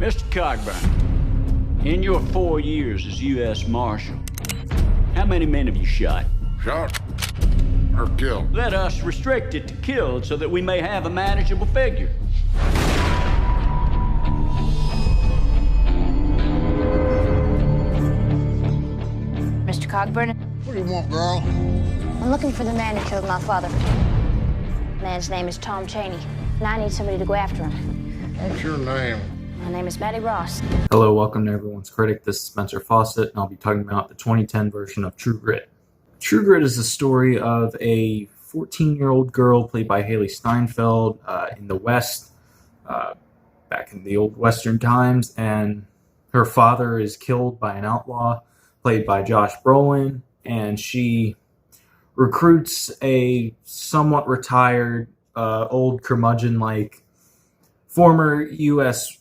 Mr. Cogburn, in your 4 years as U.S. Marshal, how many men have you shot? Shot or killed? Let us restrict it to killed so that we may have a manageable figure. Mr. Cogburn? What do you want, girl? I'm looking for the man who killed my father. The man's name is Tom Chaney, and I need somebody to go after him. What's your name? My name is Maddie Ross. Hello, welcome to Everyone's Critic. This is Spencer Fawcett, and I'll be talking about the 2010 version of True Grit. True Grit is the story of a 14-year-old girl played by Haley Steinfeld in the West, back in the old Western times, and her father is killed by an outlaw played by Josh Brolin, and she recruits a somewhat retired, old curmudgeon-like former U.S.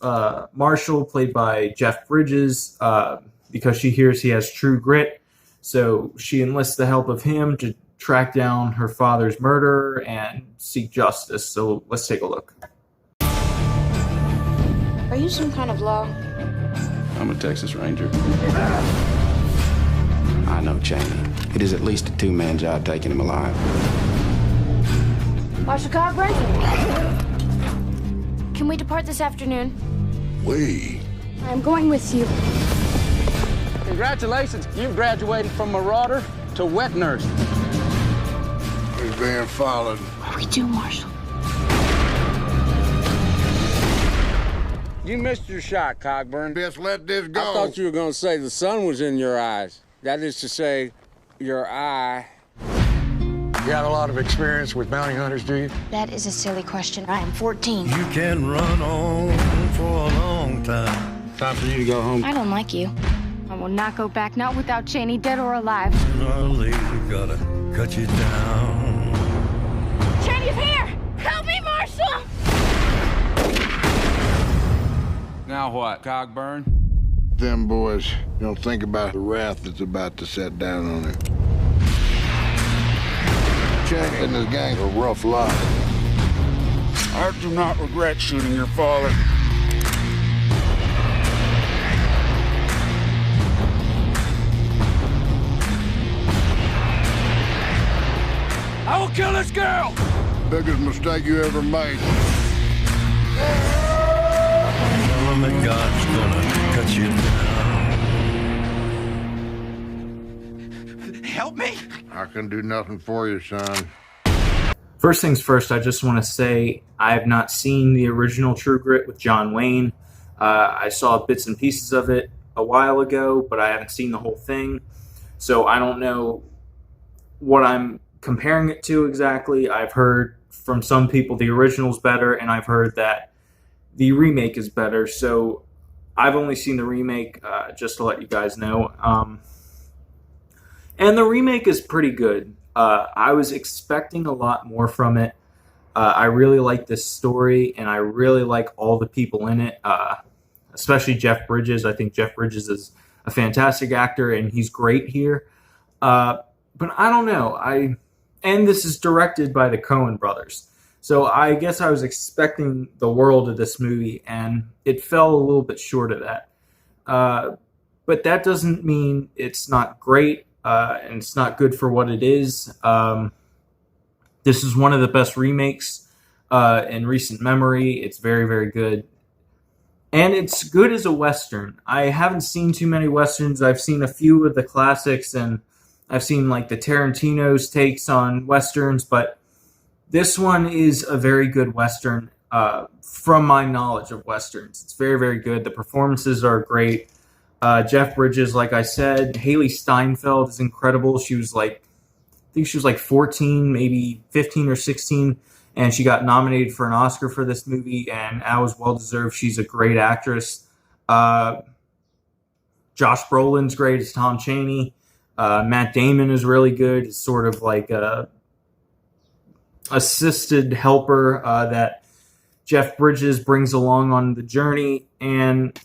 Marshal played by Jeff Bridges because she hears he has true grit. So she enlists the help of him to track down her father's murderer and seek justice. So let's take a look. Are you some kind of law? I'm a Texas Ranger. I know Chaney. It is at least a two-man job taking him alive. Marshal Cogburn? Can we depart this afternoon? I'm going with you. Congratulations, you've graduated from marauder to wet nurse. He's being followed. What do we do, Marshal? You missed your shot, Cogburn. Just let this go. I thought you were going to say the sun was in your eyes. That is to say, your eye. You got a lot of experience with bounty hunters, do you? That is a silly question. I am 14. You can run on for a long time. Time for you to go home. I don't like you. I will not go back, not without Chaney, dead or alive. Our lady gotta cut you down. Chaney's here! Help me, Marshal! Now what, Cogburn? Them boys don't think about the wrath that's about to set down on him. Chaney and his gang are rough lot. I do not regret shooting your father. I will kill this girl! Biggest mistake you ever made. Tell 'em that God's gonna cut you down. Help me! I can do nothing for you, son. First things first, I just want to say I have not seen the original True Grit with John Wayne. I saw bits and pieces of it a while ago, but I haven't seen the whole thing. So I don't know what I'm comparing it to exactly. I've heard from some people the original's better, and I've heard that the remake is better. So I've only seen the remake, just to let you guys know. And the remake is pretty good. I was expecting a lot more from it. I really like this story, and I really like all the people in it, especially Jeff Bridges. I think Jeff Bridges is a fantastic actor, and he's great here. But I don't know. And this is directed by the Coen brothers. So I guess I was expecting the world of this movie, and it fell a little bit short of that. But that doesn't mean it's not great. And it's not good for what it is. This is one of the best remakes in recent memory. It's very, very good. And it's good as a Western. I haven't seen too many Westerns. I've seen a few of the classics, and I've seen like the Tarantino's takes on Westerns, but this one is a very good Western from my knowledge of Westerns. It's very, very good. The performances are great. Jeff Bridges, like I said. Haley Steinfeld is incredible. She was I think she was 14, maybe 15 or 16, and she got nominated for an Oscar for this movie, and that was well-deserved. She's a great actress. Josh Brolin's great as Tom Chaney. Matt Damon is really good. It's sort of like a assisted helper that Jeff Bridges brings along on the journey, and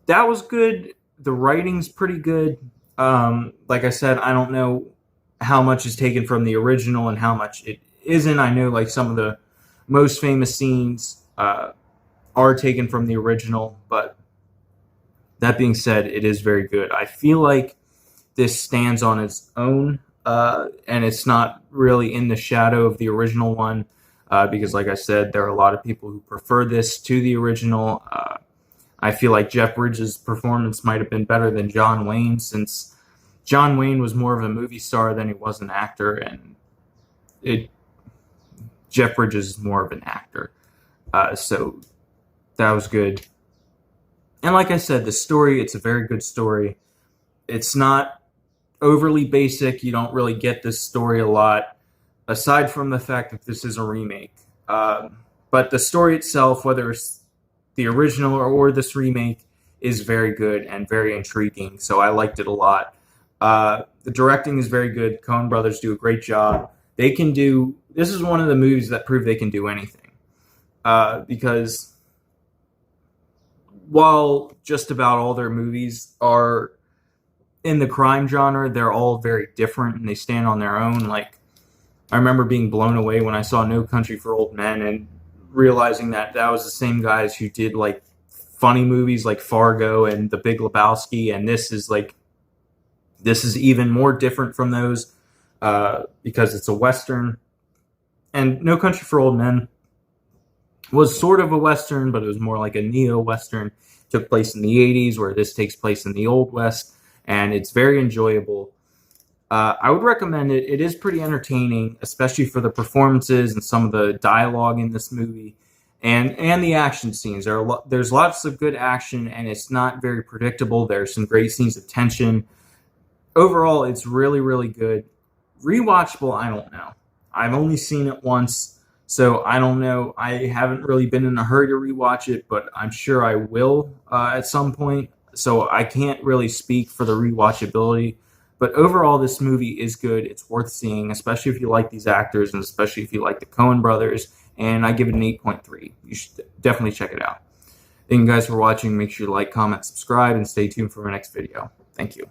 that was good. The writing's pretty good. Like I said, I don't know how much is taken from the original and how much it isn't. I know like some of the most famous scenes are taken from the original, but that being said, it is very good. I feel like this stands on its own, and it's not really in the shadow of the original one, because like I said, there are a lot of people who prefer this to the original. I feel like Jeff Bridges' performance might have been better than John Wayne, since John Wayne was more of a movie star than he was an actor, and Jeff Bridges is more of an actor. So that was good. And like I said, the story, it's a very good story. It's not overly basic. You don't really get this story a lot, aside from the fact that this is a remake. But the story itself, whether it's the original or this remake, is very good and very intriguing. So I liked it a lot. The directing is very good. Coen brothers do a great job. This is one of the movies that prove they can do anything. Because while just about all their movies are in the crime genre, they're all very different and they stand on their own. Like, I remember being blown away when I saw No Country for Old Men and realizing that was the same guys who did like funny movies like Fargo and The Big Lebowski, and this is even more different from those because it's a Western. And No Country for Old Men was sort of a Western, but it was more like a neo-Western. Took place in the 80s, where this takes place in the Old West, and it's very enjoyable. I would recommend it. It is pretty entertaining, especially for the performances and some of the dialogue in this movie, and the action scenes. There's lots of good action, and it's not very predictable. There's some great scenes of tension. Overall, it's really, really good. Rewatchable, I don't know. I've only seen it once, so I don't know. I haven't really been in a hurry to rewatch it, but I'm sure I will at some point. So I can't really speak for the rewatchability. But overall, this movie is good. It's worth seeing, especially if you like these actors and especially if you like the Coen brothers. And I give it an 8.3. You should definitely check it out. Thank you guys for watching. Make sure to like, comment, subscribe, and stay tuned for my next video. Thank you.